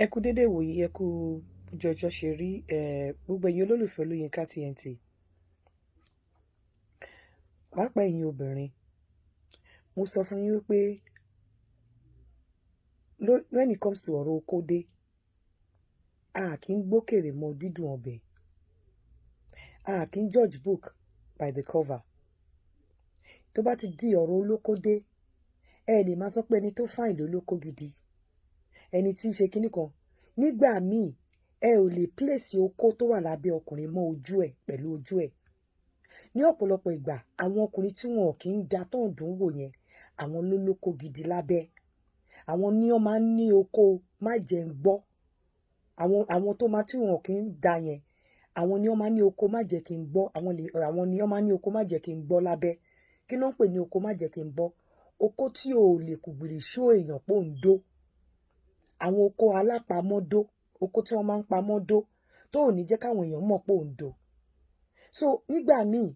Ẹ kú dédé wòyí, ẹ kú jọjọ ṣe rí gbogbo ẹ̀yin olólùfẹ́ Olóyinka TNT. Pàápàá ẹ̀yin obìnrin, mo sọ fún yín wípé when it comes to ọ̀rọ̀ okó dé, a kì í gbókèrè mọ dídùn ọbẹ̀, a kì í judge book by the cover. Tó bá ti di ọ̀rọ̀ olóko dé, ẹ lè máa sọ pé ẹni tó fàìn lólóko gidi, ẹni tí ń ṣe kinní kan. Nígbà míì ẹ ò lè place okó tó wà lábẹ́ ọkùnrin mọ́ ojú ẹ̀ pẹ̀lú ojú ẹ̀. Ní ọ̀pọ̀lọpọ̀ ìgbà àwọn ọkùnrin tí wọn kì í da tán dùn wò yẹn, àwọn lólóko gidi lábẹ́. Àwọn ni wọ́n máa ń ní okó má jẹ́ ń gbọ́. Àwọn tó máa tí wọn kì í da yẹn, àwọn ni wọ́n máa ń ní okó má jẹ́ kí n gbọ́. Àwọn ni wọ́n máa ń ní okó má jẹ́ kí n gbọ́ lábẹ́. Kí ló ń pè ní okó má jẹ́ kí n gbọ́? Okó tí ò lè kùgbìrì ṣó èèyàn pò ń dó. Àwọn okó alápamọ́dó, okó tí wọ́n máa ń pamọ́dó tó ò ní jẹ́ káwọn èèyàn mọ̀ pò ń dó. So nígbà míì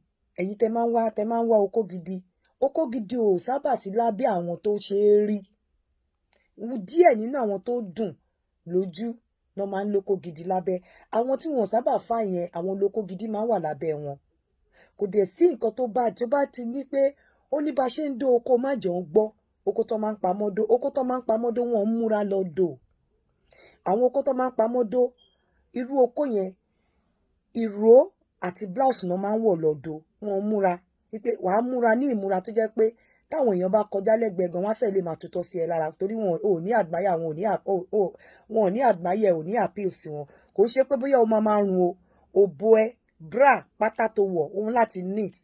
ẹ̀yin tẹ máa ń wá okó gidi ò sábà sí lábẹ́ àwọn tó ṣe é rí. Díẹ̀ nínú àwọn tó dùn lójú náà máa ń lóko gidi lábẹ́. Àwọn tí wọn sábà fà yẹn, àwọn lóko gidi máa ń wà lábẹ́ wọn. Kò dẹ̀ sí nǹkan tó bá ti ní pé ó ní bá ṣe ń dó okó má jẹ́ ń gbọ́. Okó tó máa ń pamọ́dó, okó tó máa ń pamọ́dó wọn ń múra lọ dò. Àwọn okó tó máa ń pamọ́dó, irú okó yẹn, ìró àti blouse náà máa ń wọ̀ lọ dò. Wọn ń múra wípé wàá múra ní ìmúra tó jẹ́ pé táwọn èèyàn bá kọjá lẹ́gbẹ̀ẹ́ gan, wọ́n á fẹ́ lè máa tutọ́ sí ẹ lára torí wọn ò ní admire, wọn ò ní admire, ò ní appeal sí wọn. Kò ṣe pé bóyá o máa run o, òbò ẹ, bra, pátá tó wọ̀, òun láti neat,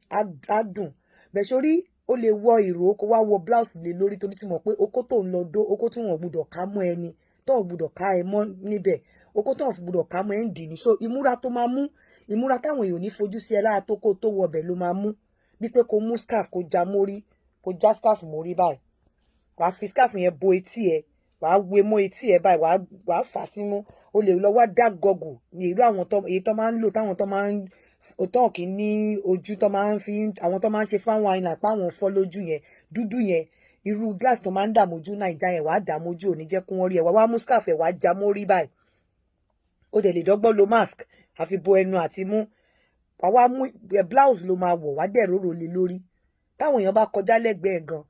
á dùn. Bẹ̀ sórí o lè wọ ìró kó wá wọ blouse lé lórí torí tí mọ̀ pé okó tó ń lọ dó, okó tí wọn ò gbúdọ̀ ká mọ́ ẹni, tó ò gbúdọ̀ ká ẹ mọ́ níbẹ̀, okó tó ò gbúdọ̀ ká mọ́ ẹ ń dì ní. So ìmúra tó máa mú, ìmúra táwọn èèyàn ní fojú sí ẹ lára tó kó tó wọbẹ̀ ló máa mú. Bí pé kó mú scarf kó já mórí, kó já scarf mórí báyìí. Wàá fi scarf yẹn bo etí ẹ, wàá wé mọ́ etí ẹ báyìí, wàá fà sínú. O lè lọ wá dark goggle ní irú àwọn èyí tó máa ń lò, táwọn tó máa ń òtọ́ kì í ní ojú tó máa ń fi, àwọn tó máa ń ṣe fáwọn àìnà pa àwọn fọ́ lójú yẹn, dúdú yẹn, irú glass tó máa ń dàmójú Naija yẹn, wàá dàmójú, ò ní jẹ́ kó wọ́n rí ẹ. Wàá mú scarf ẹ, wàá já mórí báyìí. O dẹ̀ lè dọ́gbọ́n lo mask àfi bo ẹnu àti mú. Wàá mú blouse ló máa wọ̀, wàá dẹ̀ róró lé lórí. Táwọn èèyàn bá kọjá lẹ́gbẹ̀ẹ́ gan,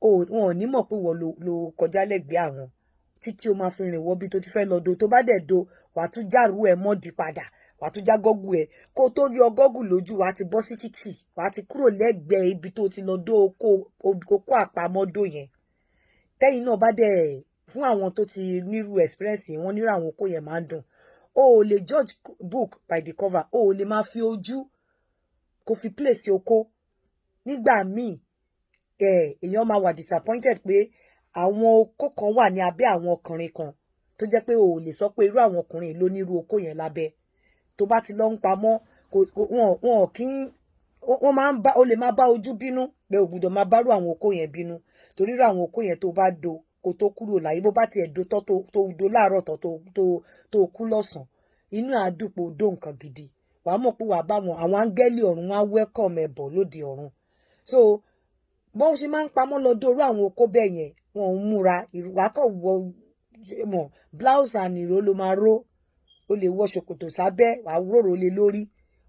wọn ò ní mọ̀ pé wọ́n lo kọjá lẹ́gbẹ̀ẹ́ àwọn títí o máa fi rìn wọ́ bí tó ti fẹ́ lọ do. Tó bá dẹ̀ do, wàá tún járú ẹ mọ́ di padà, wàá tún já gọ́gù ẹ. Kó tó yọ gọ́gù lójú, wàá ti bọ́ sí títì, wàá ti kúrò lẹ́gbẹ̀ẹ́ ibi tó ti lọ dó okó àpamọ́dó yẹn. Tẹ́yìn náà bá dẹ̀, fún àwọn tó ti nírú experience, wọ́n nírú àwọn okó yẹn máa ń dùn. O ò lè judge book by the cover. O ò lè máa fi ojú kó fi place okó. Nígbà míì èèyàn máa wà disappointed pé àwọn okó kan wà ní abẹ́ àwọn ọkùnrin kan tó jẹ́ pé o ò lè sọ pé irú àwọn ọkùnrin ló nírú okó yẹn lábẹ́. Tó bá ti lọ ń pamọ́, wọn kì í, wọ́n máa ń bá, o lè máa bá ojú bínú pé o gbúdọ̀ máa bárú àwọn okó yẹn bínú torí irú àwọn okó yẹn tó bá do kó tó kúrò láyé, bó bá tiẹ̀ do tán tó do láàárọ̀ tán tó kú lọ́sàn-án, inú àdúpọ̀ dó nǹkan gidi. Wàá mọ̀ pé wàá bá wọn, àwọn áńgẹ́lì ọ̀run wá welcome ẹ bọ̀ lóde ọ̀run. So bọ́n ṣe máa ń pamọ́ lọ dórú àwọn okó bẹ́ẹ̀ yẹn, wọn ò múra. Wàá kàn wọ blouse and ìró ló máa ró. O lè wọ ṣòkòtò sábẹ́, wàá róró lé lórí.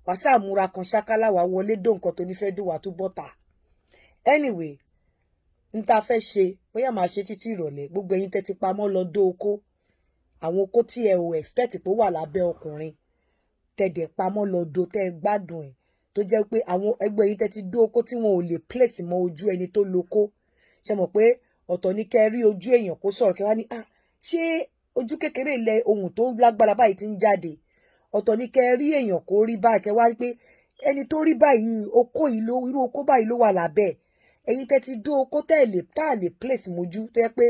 Wàá ṣàmúra kan ṣákálá, wàá wọlé dó nǹkan tó ní fẹ́ dó, wàá tún bọ́ta. Anyway, n ta fẹ́ ṣe, bóyá máa ṣe títí ìrọ̀lẹ́. Gbogbo ẹ̀yin tẹ́ ti pamọ́ lọ dó okó, àwọn okó tí ẹ ò expect pé ó wà lábẹ́ ọkùnrin, tẹ́ dẹ̀ pamọ́ lọ dó, tẹ́ gbádùn ẹ̀, tó jẹ́ pé àwọn ẹgbẹ́ yín tẹ́ ti dó okó tí wọn ò lè place mọ́ ojú ẹni tó lóko. Ṣé mọ̀ pé ọ̀tọ̀ ní kẹ́ rí ojú èèyàn kó sọ̀rọ̀ kẹ́ wá ní ṣé ojú kékeré ilẹ̀ ohun tó lágbára báyìí ti ń jáde. Ọ̀tọ̀ ní kẹ́ rí èèyàn kó rí báyìí kẹ́ wá rí pé ẹni tó rí báyìí okó yìí ló, irú okó báyìí ló wà lábẹ́. Ẹ̀yin tẹ́ ti dó okó tá lè place mojú tó jẹ́ pé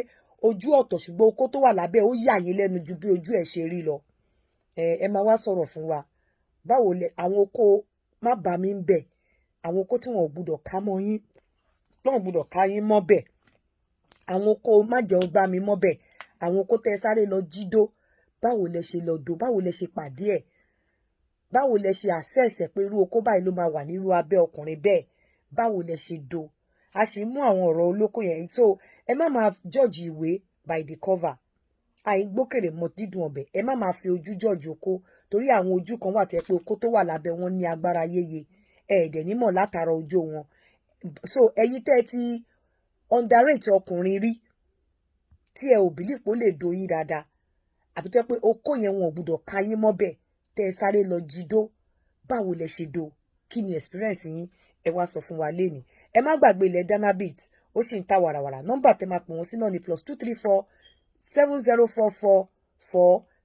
ojú ọ̀tọ̀ ṣùgbọ́n okó tó wà lábẹ́ ó yà yín lẹ́nu ju bí ojú ẹ̀ ṣe rí lọ. Ẹ máa wá sọ̀rọ̀ fún wa. Báwo lẹ àwọn okó má bà mí ń bẹ̀, àwọn okó tí wọn ò gbúdọ̀ ká mọ́ yín, wọn ò gbúdọ̀ ká yín mọ́ bẹ̀, àwọn okó má jẹun gbá mi mọ́ bẹ̀, àwọn okó tẹ́ sáré lọ jídó, báwo lẹ ṣe lọ dó, báwo lẹ ṣe pàdé ẹ̀, báwo lẹ ṣe access ẹ̀ pé irú okó báyìí ló máa wà nírú abẹ́ ọkùnrin bẹ́ẹ̀, báwo lẹ ṣe dó. A sì mú àwọn ọ̀rọ̀ olóko yẹn. So ẹ má máa judge ìwé by the cover. àìgbókèrè mọ dídùn ọbẹ̀. Ẹ má máa fi ojú judge oko torí àwọn ojú kan wà tó jẹ́ pé oko tó wà lábẹ́ wọn ní agbára yéye dẹ̀ nímọ̀ látara ojú wọn. So ẹ̀yin tẹ́ ti underrate ọkùnrin rí tí ẹ ò believe pé ó lè doyin dáadáa àbí tó jẹ́ pé oko yẹn wọn ò gbúdọ̀ ka yín mọ́bẹ̀ tẹ́ ẹ sáré lọ jídó báwo lẹ ṣe do kí ni experience yín ẹ wá sọ fún wa lénìí. Ẹ má gbàgbé ilẹ̀ Danabit ó sì ń ta wàràwàrà. Nọ́mbà tẹ́ máa pè wọ́n sí náà ni +234 7044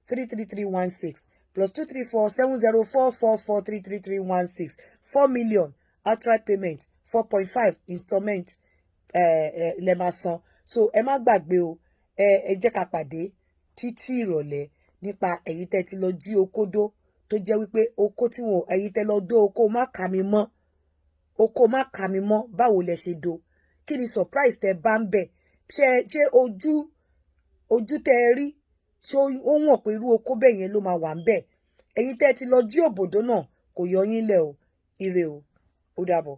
43316 +234 7044 43316 4 million outright payment 4.5 installment lẹ máa san. So ẹ má gbàgbé o ẹ jẹ́ ká pàdé títí ìrọ̀lẹ́ nípa ẹ̀yin tẹ́ ti lọ jí okódó tó jẹ́ wípé oko tí wọn ẹ̀yin tẹ́ lọ dó oko má kà mí mọ́ oko má kà mí mọ́ báwo lẹ ṣe do kí ni surprise tẹ́ bá ń bẹ̀ ṣé ojú tẹ́ rí ṣé ó wọ̀n pé irú oko bẹ́ẹ̀ yẹn ló máa wà ń bẹ̀ ẹ̀yin tẹ́ ti lọ jí òbòdó náà kò yọ yín lẹ̀ o ire o ó dàbọ̀.